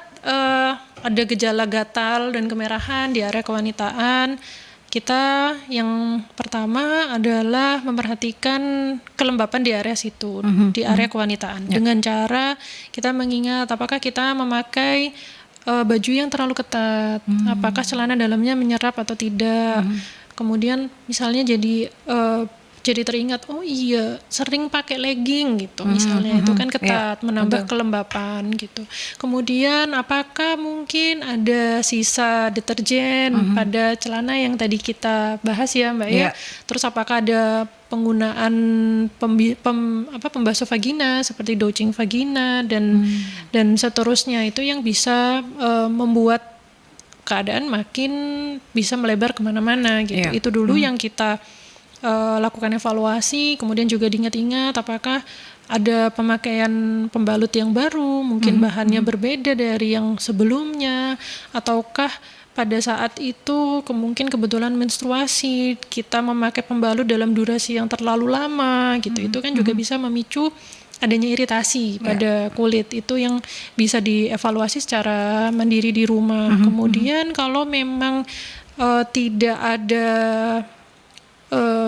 ada gejala gatal dan kemerahan di area kewanitaan, kita yang pertama adalah memperhatikan kelembapan di area situ, di area kewanitaan. Dengan cara kita mengingat apakah kita memakai baju yang terlalu ketat, apakah celana dalamnya menyerap atau tidak. Kemudian misalnya jadi teringat, oh iya sering pakai legging gitu misalnya, itu kan ketat, menambah kelembapan gitu. Kemudian apakah mungkin ada sisa deterjen pada celana yang tadi kita bahas ya Mbak ya. Terus apakah ada penggunaan pembasuh vagina seperti douching vagina dan seterusnya, itu yang bisa membuat keadaan makin bisa melebar kemana-mana gitu. Itu dulu yang kita lakukan evaluasi, kemudian juga diingat-ingat apakah ada pemakaian pembalut yang baru, mungkin bahannya berbeda dari yang sebelumnya, ataukah pada saat itu mungkin kebetulan menstruasi kita memakai pembalut dalam durasi yang terlalu lama gitu. Itu kan juga bisa memicu adanya iritasi pada kulit, itu yang bisa dievaluasi secara mandiri di rumah. Kemudian kalau memang tidak ada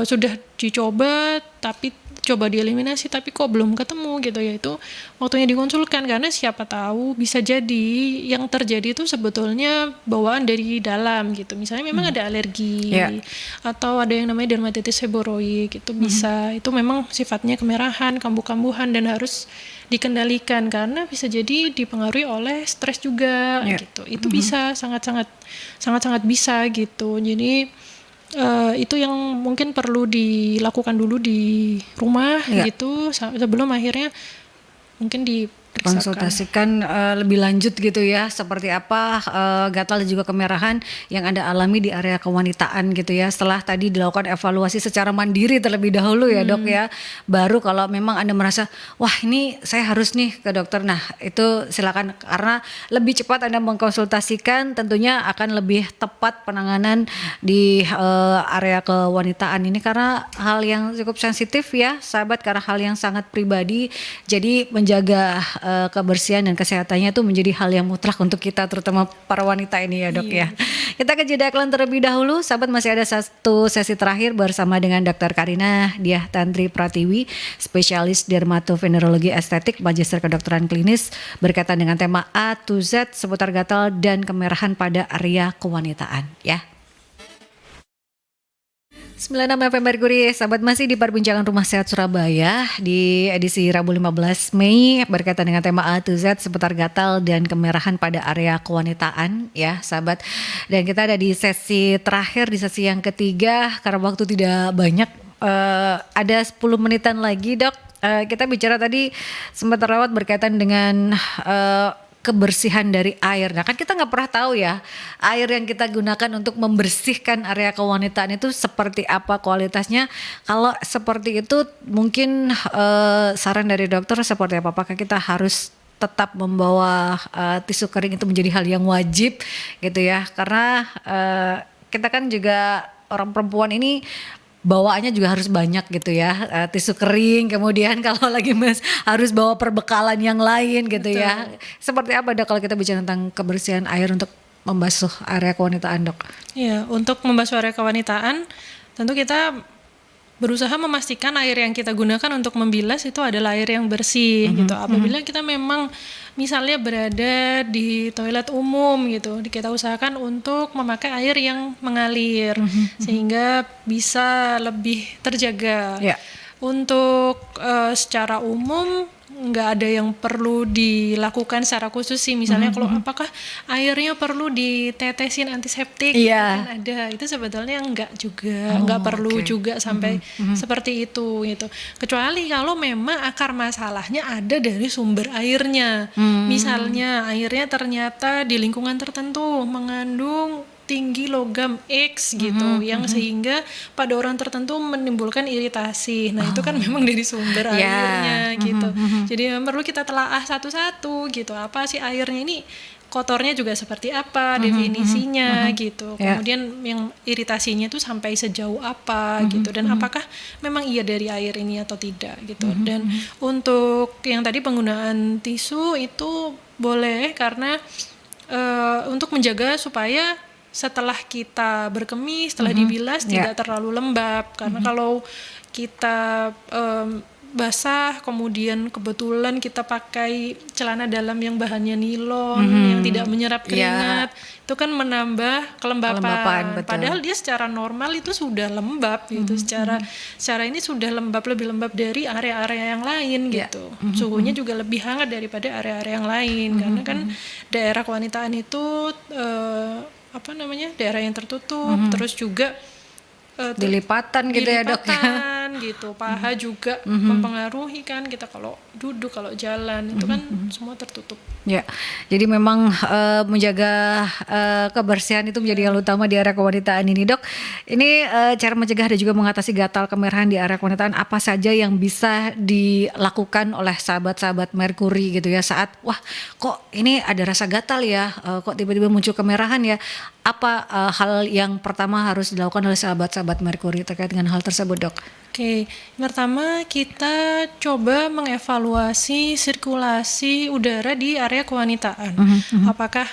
sudah dicoba tapi coba dieliminasi tapi kok belum ketemu gitu ya, itu waktunya dikonsulkan, karena siapa tahu bisa jadi yang terjadi itu sebetulnya bawaan dari dalam gitu. Misalnya memang ada alergi atau ada yang namanya dermatitis seboroik, itu bisa, itu memang sifatnya kemerahan, kambuh-kambuhan dan harus dikendalikan karena bisa jadi dipengaruhi oleh stres juga gitu. Itu bisa sangat-sangat bisa gitu. Jadi itu yang mungkin perlu dilakukan dulu di rumah gitu sebelum akhirnya mungkin konsultasikan lebih lanjut gitu ya, seperti apa gatal dan juga kemerahan yang Anda alami di area kewanitaan gitu ya, setelah tadi dilakukan evaluasi secara mandiri terlebih dahulu ya dok ya, baru kalau memang Anda merasa wah ini saya harus nih ke dokter, nah itu silakan, karena lebih cepat Anda mengkonsultasikan tentunya akan lebih tepat penanganan di area kewanitaan ini, karena hal yang cukup sensitif ya sahabat, karena hal yang sangat pribadi, jadi menjaga kebersihan dan kesehatannya itu menjadi hal yang mutlak untuk kita, terutama para wanita ini ya dok ya. Kita ke jeda iklan terlebih dahulu, sahabat, masih ada satu sesi terakhir bersama dengan Dr. Karina Diah Tantri Pratiwi, spesialis dermatovenerologi estetik, magister kedokteran klinis, berkaitan dengan tema A to Z seputar gatal dan kemerahan pada area kewanitaan ya. 96 FM Merkuri, sahabat masih di perbincangan Rumah Sehat Surabaya di edisi Rabu 15 Mei berkaitan dengan tema A to Z seputar gatal dan kemerahan pada area kewanitaan ya sahabat. Dan kita ada di sesi terakhir, di sesi yang ketiga karena waktu tidak banyak, ada 10 menitan lagi dok. Kita bicara tadi sempat terlewat berkaitan dengan kebersihan dari air. Nah kan kita nggak pernah tahu ya air yang kita gunakan untuk membersihkan area kewanitaan itu seperti apa kualitasnya. Kalau seperti itu mungkin saran dari dokter seperti apa? Apakah kita harus tetap membawa tisu kering itu menjadi hal yang wajib gitu ya? Karena kita kan juga orang perempuan ini bawaannya juga harus banyak gitu ya, tisu kering, kemudian kalau lagi harus bawa perbekalan yang lain gitu. Betul. Ya. Seperti apa dok kalau kita bicara tentang kebersihan air untuk membasuh area kewanitaan dok? Ya, untuk membasuh area kewanitaan tentu kita berusaha memastikan air yang kita gunakan untuk membilas itu adalah air yang bersih gitu. Apabila kita memang misalnya berada di toilet umum gitu, kita usahakan untuk memakai air yang mengalir sehingga bisa lebih terjaga. Yeah. Untuk secara umum nggak ada yang perlu dilakukan secara khusus sih, misalnya kalau apakah airnya perlu ditetesin antiseptik, kan ada, itu sebetulnya nggak juga, nggak perlu juga sampai seperti itu gitu. Kecuali kalau memang akar masalahnya ada dari sumber airnya, misalnya airnya ternyata di lingkungan tertentu mengandung tinggi logam X gitu, yang sehingga pada orang tertentu menimbulkan iritasi. Nah itu kan memang dari sumber airnya gitu. Jadi perlu kita telaah satu-satu gitu. Apa sih airnya ini? Kotornya juga seperti apa definisinya gitu. Kemudian yang iritasinya itu sampai sejauh apa gitu. Dan apakah memang iya dari air ini atau tidak gitu. Dan untuk yang tadi penggunaan tisu itu boleh karena untuk menjaga supaya setelah kita berkemih, setelah dibilas tidak terlalu lembab. Karena kalau kita basah, kemudian kebetulan kita pakai celana dalam yang bahannya nilon, yang tidak menyerap keringat, itu kan menambah kelembapan. Padahal dia secara normal itu sudah lembab gitu. Secara ini sudah lembab, lebih lembab dari area-area yang lain gitu. Suhunya juga lebih hangat daripada area-area yang lain. Karena kan daerah kewanitaan itu daerah yang tertutup, terus juga dilipatan gitu ya dok ya. Gitu, paha juga mempengaruhi kan, kita kalau duduk, kalau jalan itu kan semua tertutup. Ya, jadi memang menjaga kebersihan itu menjadi yang utama di area kewanitaan ini dok. Ini cara mencegah dan juga mengatasi gatal kemerahan di area kewanitaan apa saja yang bisa dilakukan oleh sahabat-sahabat Merkuri gitu ya saat wah kok ini ada rasa gatal ya, kok tiba-tiba muncul kemerahan ya. Apa hal yang pertama harus dilakukan oleh sahabat-sahabat Merkuri terkait dengan hal tersebut dok? Oke, pertama kita coba mengevaluasi sirkulasi udara di area kewanitaan. Apakah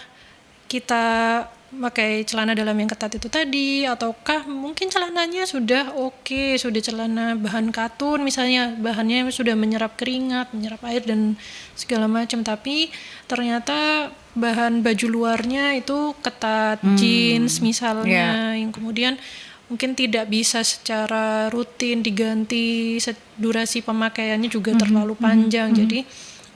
kita pakai celana dalam yang ketat itu tadi, ataukah mungkin celananya sudah oke, sudah celana bahan katun misalnya, bahannya sudah menyerap keringat, menyerap air dan segala macam, tapi ternyata bahan baju luarnya itu ketat, jeans misalnya, yang kemudian mungkin tidak bisa secara rutin diganti, durasi pemakaiannya juga terlalu panjang. Jadi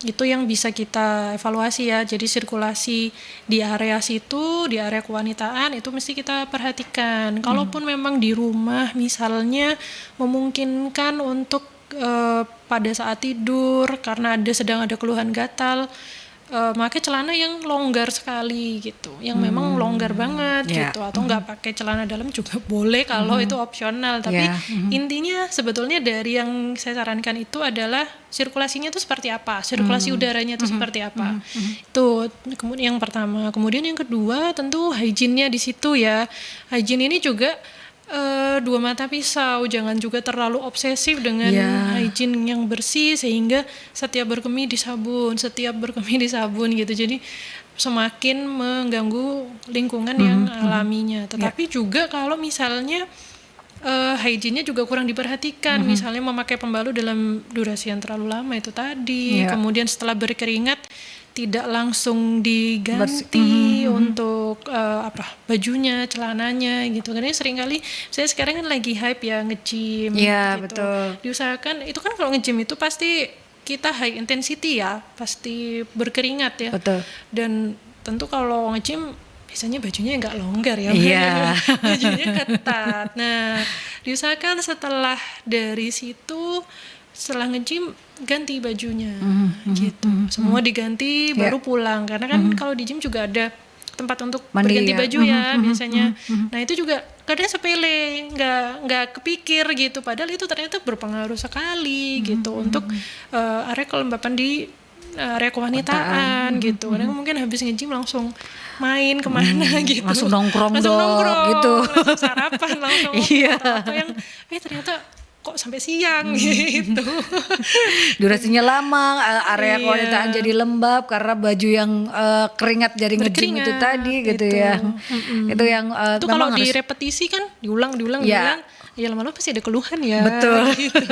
itu yang bisa kita evaluasi ya. Jadi sirkulasi di area situ, di area kewanitaan itu mesti kita perhatikan. Kalaupun memang di rumah misalnya memungkinkan untuk pada saat tidur karena sedang ada keluhan gatal, pakai celana yang longgar sekali gitu, yang memang longgar banget gitu, atau nggak pakai celana dalam juga boleh kalau itu opsional. Tapi intinya sebetulnya dari yang saya sarankan itu adalah sirkulasinya itu seperti apa, sirkulasi udaranya itu seperti apa. Itu kemudian yang pertama. Kemudian yang kedua tentu hygiene-nya di situ ya. Hygiene ini juga dua mata pisau, jangan juga terlalu obsesif dengan hygiene yang bersih sehingga setiap berkemih disabun gitu. Jadi semakin mengganggu lingkungan yang alaminya. Tetapi juga kalau misalnya hygiene-nya juga kurang diperhatikan, misalnya memakai pembalut dalam durasi yang terlalu lama itu tadi, kemudian setelah berkeringat tidak langsung diganti untuk bajunya, celananya gitu. Karena seringkali saya sekarang kan lagi hype ya nge-gym Iya, gitu. betul. Diusahakan itu kan kalau nge-gym itu pasti kita high intensity ya, pasti berkeringat ya. Betul. Dan tentu kalau nge-gym biasanya bajunya nggak longgar ya, Iya. bajunya ketat. Nah, diusahakan setelah dari situ, setelah nge-gym ganti bajunya gitu. Semua diganti baru pulang. Karena kan kalau di gym juga ada tempat untuk Mandi berganti ya. baju ya biasanya. Nah itu juga kadang sepele, nggak kepikir gitu. Padahal itu ternyata berpengaruh sekali gitu untuk area kelembapan di area kewanitaan gitu. Kadang mungkin habis nge-gym langsung main kemana gitu. Langsung nongkrong Langsung dok nongkrong, gitu. langsung sarapan, langsung Iya. atau yang ternyata kok sampai siang gitu. Durasinya lama, area Iya. kewanitaan jadi lembab karena baju yang keringat dari nge-gym itu Berkeringat, tadi gitu gitu. ya. Itu yang Itu memang kalau harus direpetisi kan diulang Ya. ya lama-lama pasti ada keluhan ya. Betul. Gitu.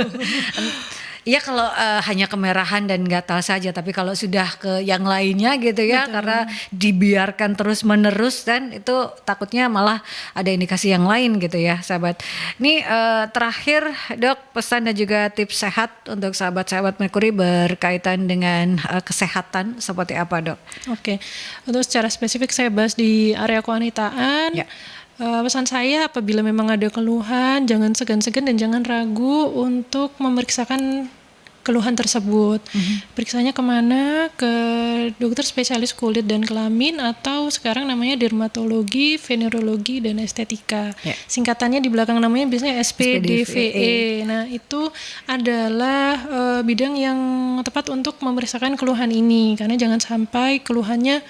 Iya kalau hanya kemerahan dan gatal saja, tapi kalau sudah ke yang lainnya gitu ya, karena dibiarkan terus menerus dan itu takutnya malah ada indikasi yang lain gitu ya, sahabat. Ini terakhir dok, pesan dan juga tips sehat untuk sahabat-sahabat Merkuri berkaitan dengan kesehatan seperti apa dok? Oke. Untuk secara spesifik saya bahas di area kewanitaan. Ya. Pesan saya apabila memang ada keluhan jangan segan-segan dan jangan ragu untuk memeriksakan keluhan tersebut. Periksanya kemana? Ke dokter spesialis kulit dan kelamin atau sekarang namanya dermatologi, venerologi dan estetika. Ya. Singkatannya di belakang namanya biasanya SPDVE. SPDVE. Nah itu adalah bidang yang tepat untuk memeriksakan keluhan ini karena jangan sampai keluhannya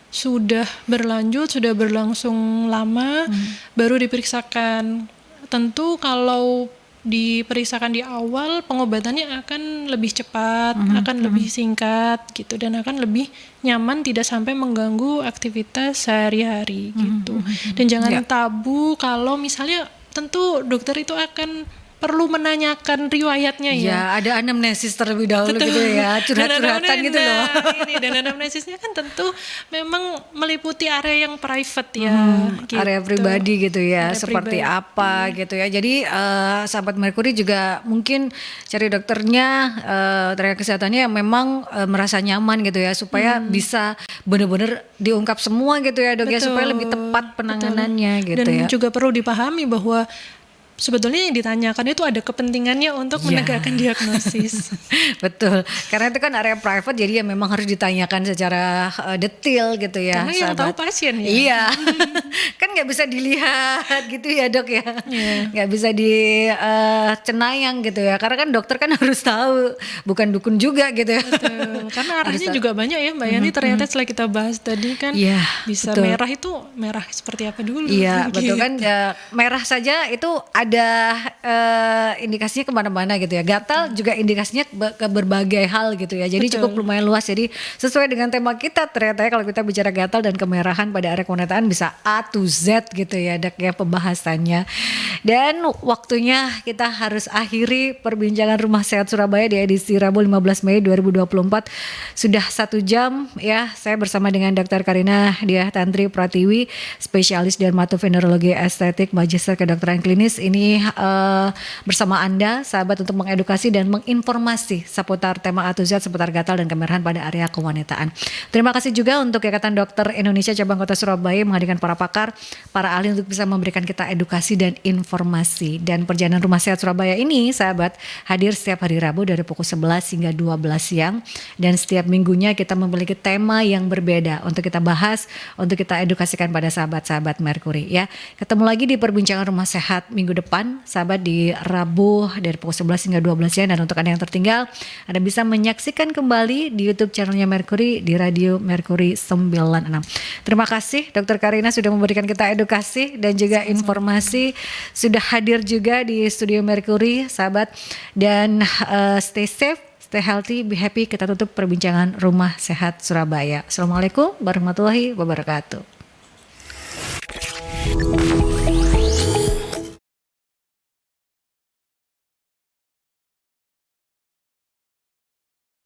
sudah berlanjut, sudah berlangsung lama, baru diperiksakan. Tentu kalau diperiksakan di awal, pengobatannya akan lebih cepat, akan lebih singkat gitu, dan akan lebih nyaman, tidak sampai mengganggu aktivitas sehari-hari gitu. Dan jangan tabu kalau misalnya tentu dokter itu akan perlu menanyakan riwayatnya ya. Ya, ada anamnesis terlebih dahulu gitu ya, curhat-curhatan gitu loh. Dan anamnesisnya kan tentu memang meliputi area yang private ya. Gitu. Area pribadi gitu ya, Area seperti pribadi. apa gitu ya. Jadi sahabat Merkuri juga mungkin cari dokternya, tenaga kesehatannya yang memang merasa nyaman gitu ya, supaya bisa benar-benar diungkap semua gitu ya dok ya, supaya lebih tepat penanganannya gitu Dan ya. juga perlu dipahami bahwa sebetulnya yang ditanyakan itu ada kepentingannya untuk menegakkan diagnosis. Betul, karena itu kan area private, jadi ya memang harus ditanyakan secara detail gitu ya. Karena yang tahu pasien ya. Iya, kan nggak bisa dilihat gitu ya dok ya, nggak bisa cenayang gitu ya. Karena kan dokter kan harus tahu, bukan dukun juga gitu ya. Betul. Karena arahnya juga banyak ya Mbak Yani. Ternyata setelah kita bahas tadi kan bisa betul. merah itu merah seperti apa dulu. Iya betul Gitu. kan, merah saja itu ada indikasinya kemana-mana gitu ya. Gatal juga indikasinya ke berbagai hal gitu ya. Jadi cukup lumayan luas. Jadi sesuai dengan tema kita ternyata ya, kalau kita bicara gatal dan kemerahan pada area kewanitaan bisa A to Z gitu ya dok ya pembahasannya. Dan waktunya kita harus akhiri perbincangan Rumah Sehat Surabaya di edisi Rabu 15 Mei 2024. Sudah 1 jam ya, saya bersama dengan Dr. Karina Diah Tantri Pratiwi, spesialis dermatovenerologi estetik, magister kedokteran klinis. Ini bersama Anda sahabat untuk mengedukasi dan menginformasi seputar tema A to Z seputar gatal dan kemerahan pada area kewanitaan. Terima kasih juga untuk Ikatan Dokter Indonesia Cabang Kota Surabaya menghadirkan para pakar, para ahli untuk bisa memberikan kita edukasi dan informasi. Dan perjalanan Rumah Sehat Surabaya ini sahabat hadir setiap hari Rabu dari pukul 11 hingga 12 siang, dan setiap minggunya kita memiliki tema yang berbeda untuk kita bahas, untuk kita edukasikan pada sahabat-sahabat Merkuri ya. Ketemu lagi di perbincangan Rumah Sehat minggu depan sahabat di Rabu dari pukul 11 hingga 12 siang. Dan untuk Anda yang tertinggal, Anda bisa menyaksikan kembali di YouTube channelnya Merkuri di Radio Merkuri 96. Terima kasih Dr. Karina sudah memberikan kita edukasi dan juga informasi, sudah hadir juga di studio Merkuri sahabat, dan stay safe, stay healthy, be happy. Kita tutup perbincangan Rumah Sehat Surabaya. Assalamualaikum warahmatullahi wabarakatuh.